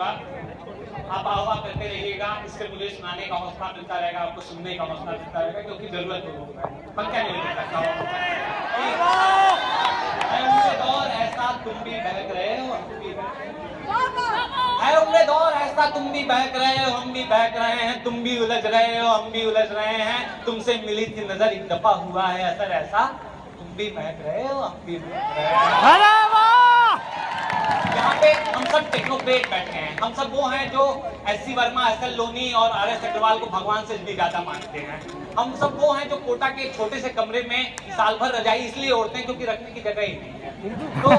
करूंगा, आप आह्वा करते रहिएगा, इससे मुझे सुनाने का हौसला मिलता रहेगा, आपको सुनने का हौसला मिलता रहेगा, क्योंकि जरूरत होगा। पंखा नहीं मिल सकता है दौर ऐसा तुम भी बहक रहे हो, हम भी है उम्र दौर ऐसा तुम भी बहक रहे हो, हम भी बहक रहे हैं, तुम भी उलझ रहे हो, हम भी उलझ रहे हैं, तुमसे मिली थी नजर एक दफा हुआ है असर ऐसा, तुम भी बहक रहे हो, हम भी बहक रहे हैं। यहाँ पे हम सब टेक्नोक्रेट बैठे हैं, हम सब वो हैं जो एस.सी. वर्मा, एस.एल. लोनी और आर.एस. अग्रवाल को भगवान से भी ज्यादा मानते हैं। हम सब वो हैं जो कोटा के छोटे से कमरे में साल भर रजाई इसलिए ओढ़ते हैं क्योंकि रखने की जगह ही नहीं है। तो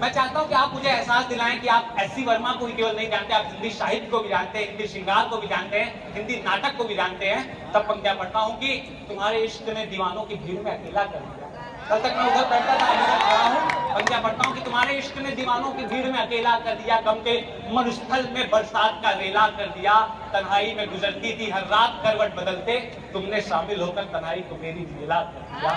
मैं चाहता हूं कि आप मुझे एहसास दिलाएं कि आप एस.सी. वर्मा को ही केवल नहीं जानते, आप हिंदी साहित्य को भी जानते हैं, हिंदी श्रृंगार को भी जानते हैं, हिंदी नाटक को भी जानते हैं। तब पंक्तियां पढ़ता हूं कि तुम्हारे इश्क ने दीवानों की भीड़ में अकेला कर दिया। कल तक मैं उधर बैठा था, इधर खड़ा हूं, पंक्तियां पढ़ता हूं कि तुम्हारे इश्क ने दीवानों की भीड़ में अकेला कर दिया, गम के मरुस्थल में बरसात का रेला कर दिया, तन्हाई में गुजरती थी हर रात करवट बदलते, तुमने शामिल होकर तन्हाई को मेरी मेला कर दिया।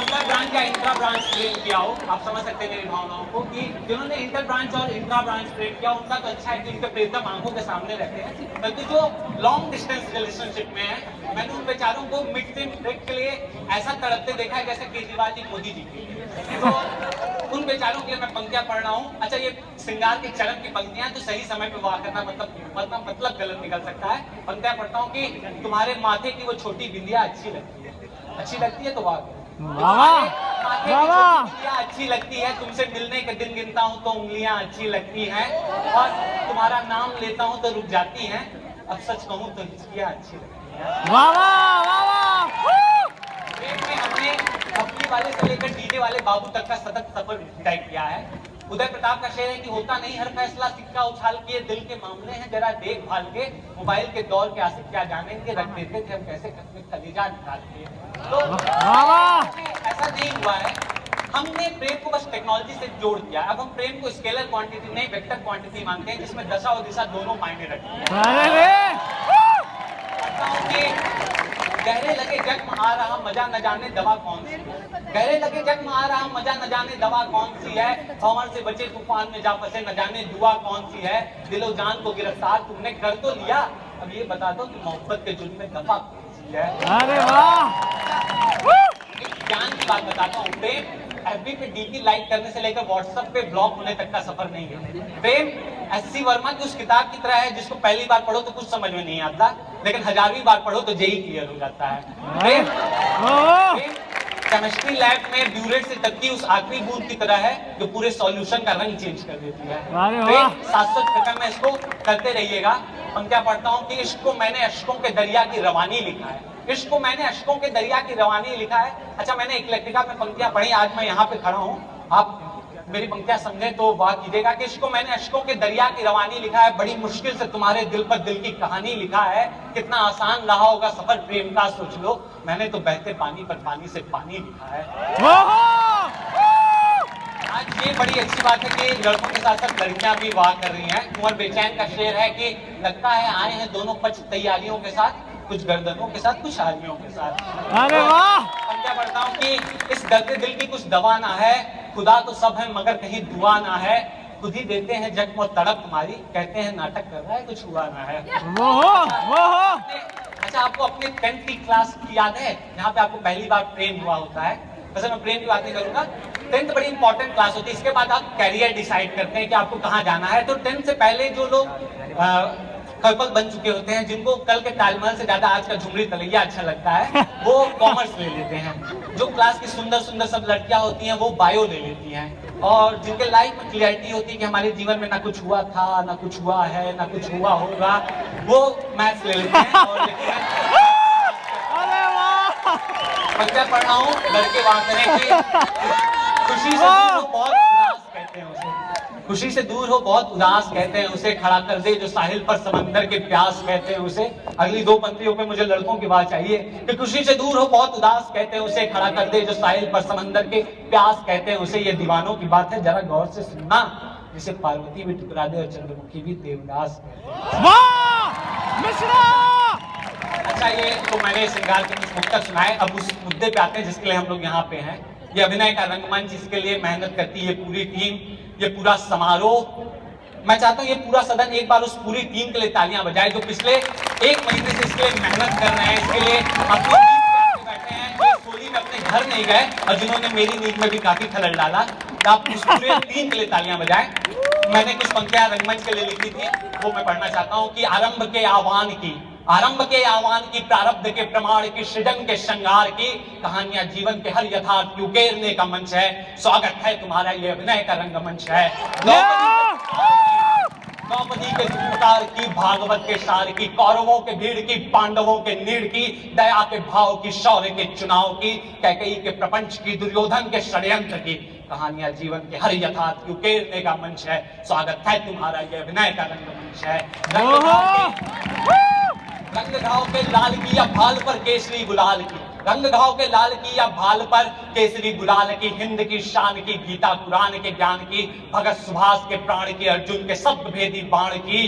इंटर ब्रांच या इंट्रा ब्रांच प्रेम किया हो, आप समझ सकते हैं मेरी भावनाओं को, कि जिन्होंने इंटर ब्रांच और इंट्रा ब्रांच प्रेम किया उनका तो अच्छा है कि उनके प्रेतम आंखों के सामने रहते हैं, परंतु जो लॉन्ग डिस्टेंस रिलेशनशिप में है, मैंने उन बेचारों को मिड ब्रेक के लिए ऐसा तड़पते देखा है जैसे केजरीवाल जी मोदी जी के लिए। तो उन बेचारों के लिए मैं पंक्तियां पढ़ रहा हूँ। अच्छा, ये श्रृंगार के चरण की पंक्तियां तो सही समय पे वाह करना मतलब गलत निकल सकता है। पंक्तियां पढ़ता हूँ कि तुम्हारे माथे की वो छोटी बिंदिया अच्छी लगती है तो वाह अच्छी लगती है, तुमसे मिलने के दिन गिनता हूँ तो उंगलियां अच्छी लगती हैं, और तुम्हारा नाम लेता हूँ तो रुक जाती हैं, अब सच कहूँ तो हिचकियां अच्छी लगती हैं। ट्रेन में हमने अपनी वाले से लेकर डीजे वाले बाबू तक का सतत सफर तय किया है। उदय प्रताप का शेर है कि होता नहीं हर फैसला सिक्का उछाल के, दिल के मामले हैं जरा देखभाल के, मोबाइल के दौर के आशिक क्या जानेंगे, रख देते थे हम कैसे कलेजा निकाल के। तो ऐसा नहीं हुआ है, हमने प्रेम को बस टेक्नोलॉजी से जोड़ दिया। अब हम प्रेम को स्केलर क्वांटिटी नहीं वेक्टर क्वांटिटी मानते हैं, जिसमें दशा और दिशा दोनों मायने रखती है। गहरे लगे जख्म आ रहा मजा न जाने दवा कौन सी है, गहरे लगे जख्म आ रहा मजा न जाने दवा कौन सी है, भंवर से बचे तूफान में जा फंसे न जाने दुआ कौन सी है, दिलो जान को गिरफ्तार तुमने कर तो लिया, अब ये बता दो कि मोहब्बत के जुल्म में दफा कौन सी है। अरे वाह, ज्ञान की बात बताता हूँ, प्रेम एफबी पे डीपी लाइक करने से लेकर व्हाट्सएप पे ब्लॉक होने तक का सफर नहीं है। प्रेम एस.सी. वर्मा की उस किताब की तरह है जिसको पहली बार पढ़ो तो कुछ समझ में नहीं आता, लेकिन 1000वीं बार पढ़ो तो जेई क्लियर हो जाता है। प्रेम केमिस्ट्री लैब में ब्यूरेट से टकती उस आखिरी बूंद की तरह है जो पूरे सॉल्यूशन का रंग चेंज कर देती है। प्रेम शाश्वत प्रकरण में इसको करते रहिएगा। हम क्या पढ़ता हूँ कि इश्क को मैंने अश्कों के दरिया की रवानी लिखा है, इश्क को मैंने अश्कों के दरिया की रवानी लिखा है। अच्छा, मैंने एक लेखिका में पंक्तियां पढ़ी, आज मैं यहाँ पे खड़ा हूँ, आप मेरी पंक्तियां समझे तो वाह कीजिएगा कि इश्क को मैंने अश्कों के दरिया की रवानी लिखा है, बड़ी मुश्किल से तुम्हारे दिल पर दिल की कहानी लिखा है, कितना आसान रहा होगा सफर प्रेम का सोच लो, मैंने तो बहते पानी पर पानी से पानी लिखा है। आज ये बड़ी अच्छी बात है कि लड़कों के साथ साथ लड़कियां भी वाह कर रही हैं। कुंवर बेचैन का शेर है कि लगता है आए हैं दोनों पक्ष तैयारियों के साथ, कुछ गर्दनों के साथ कुछ हारियों के साथ। अरे वाह, पंक्तियां पढ़ता हूँ कि इस दर्द दिल की कुछ दवा ना है, खुदा तो सब है मगर कहीं दुआ ना है, खुद ही देते हैं जख्म और तड़प तुम्हारी, कहते हैं नाटक कर रहा है कुछ हुआ ना है। अच्छा, आपको अपने 10th की क्लास की याद है जहाँ पे आपको पहली बार प्रेम हुआ होता है? वैसे मैं प्रेम की बात नहीं करूंगा, 10th बड़ी इंपॉर्टेंट क्लास होती है, इसके बाद आप कैरियर डिसाइड करते हैं कि आपको कहाँ जाना है। तो 10th से पहले जो लोग कपल बन चुके होते हैं, जिनको कल के ताजमहल से ज्यादा आज का झुमरी तलैया अच्छा लगता है, वो कॉमर्स ले लेते हैं। जो क्लास की सुंदर सुंदर सब लड़कियां होती हैं वो बायो ले लेती हैं, और जिनके लाइफ में क्लियरिटी होती है कि हमारे जीवन में ना कुछ हुआ था, ना कुछ हुआ है, ना कुछ हुआ होगा, वो मैथ्स ले लेते हैं। और पंक्तियां पढ़ रहा हूँ, लड़के वहां करें कि खुशी से दूर हो बहुत उदास कहते हैं उसे, खुशी से दूर हो बहुत उदास कहते हैं उसे, खड़ा कर दे जो साहिल पर समंदर के प्यास कहते हैं उसे। अगली दो पंक्तियों पे मुझे लड़कों की बात चाहिए कि खुशी से दूर हो बहुत उदास कहते हैं उसे, खड़ा कर दे जो साहिल पर समंदर के प्यास कहते हैं उसे। ये दीवानों की बात है, जरा गौर से सुनना, जिसे पार्वती भी ठुकरा दे और चंद्रमुखी भी देवदास कहते हैं। अच्छा, ये तो मैंने श्रृंगार के कुछ मुक्तक सुनाए, अब उस मुद्दे पे आते हैं जिसके लिए हम लोग यहाँ पे हैं। ये अभिनय का रंगमंच, इसके लिए मेहनत करती है पूरी टीम। ये पूरा समारोह, मैं चाहता हूं ये पूरा सदन एक बार उस पूरी टीम के लिए तालियां बजाए जो पिछले 1 महीने से इसके लिए मेहनत कर रहे हैं, इसके लिए अपनी नींद बैठे हैं, जो सोली में अपने घर नहीं गए और जिन्होंने मेरी नींद में भी काफी खलल डाला। तो आप उस पूरे टीम के लिए तालियां बजाएं। मैंने कुछ पंक्तियां रंगमंच के लिए लिखी थी, वो मैं पढ़ना चाहता हूं कि आरंभ के आह्वान की, प्रारब्ध के प्रमाण की, सृजन के श्रृंगार की, कहानियां जीवन के हर यथार्थ की उकेरने का मंच है। स्वागत है तुम्हारा, ये अभिनय का रंगमंच है। द्रौपदी के पुकार की, भागवत के सार की, कौरवों के भीड़ की, पांडवों के नीड़ की, दया के भाव की, शौर्य के चुनाव की, कैकेयी के प्रपंच की, दुर्योधन के षड्यंत्र की, कहानियां जीवन के हर यथार्थ की उकेरने का मंच है। स्वागत है तुम्हारा, ये अभिनय का रंगमंच है। रंग घाव के लाल की या भाल पर केसरी गुलाल की, रंग घाव के लाल की या भाल पर केसरी गुलाल की, हिंद की शान की, गीता कुरान के ज्ञान की, भगत सुभाष के प्राण की, अर्जुन के शब्द भेदी बाण की,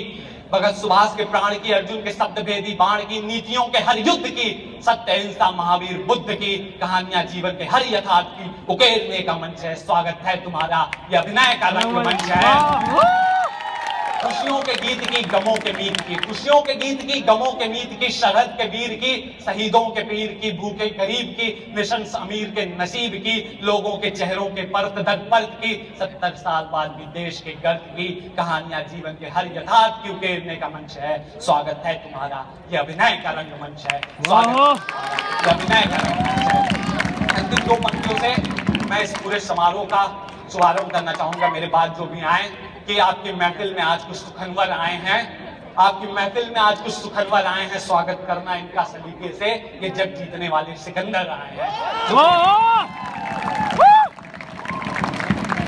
भगत सुभाष के प्राण की, अर्जुन के शब्द भेदी बाण की, नीतियों के हर युद्ध की, सत्य अहिंसा महावीर बुद्ध की, कहानियां जीवन के हर यथार्थ की उकेरने का मंच है। स्वागत है तुम्हारा, यह अभिनय का रंगमंच है। खुशियों के गीत की, गमों के मीत की, खुशियों के गीत की, गमों के मीत की, शरद के वीर की, शहीदों के पीर की, भूखे गरीब की, निशंस अमीर के नसीब की, लोगों के चेहरों के परत दर परत की, 70 साल बाद भी देश के गर्व की, कहानियां जीवन के हर यथार्थ की उकेरने का मंच है। स्वागत है तुम्हारा, यह अभिनय का रंगमंच है। स्वागत, यह अभिनय का रंगमंच है। अंतिम 2 पंक्तियों से मैं इस पूरे समारोह का शुभारंभ करना चाहूंगा। मेरे बाद जो भी आए कि आपकी महफिल में आज कुछ सुखनवर आए हैं, आपकी महफिल में आज कुछ सुखनवर आए हैं, स्वागत करना इनका सलीके से, ये जग जीतने वाले सिकंदर आए हैं।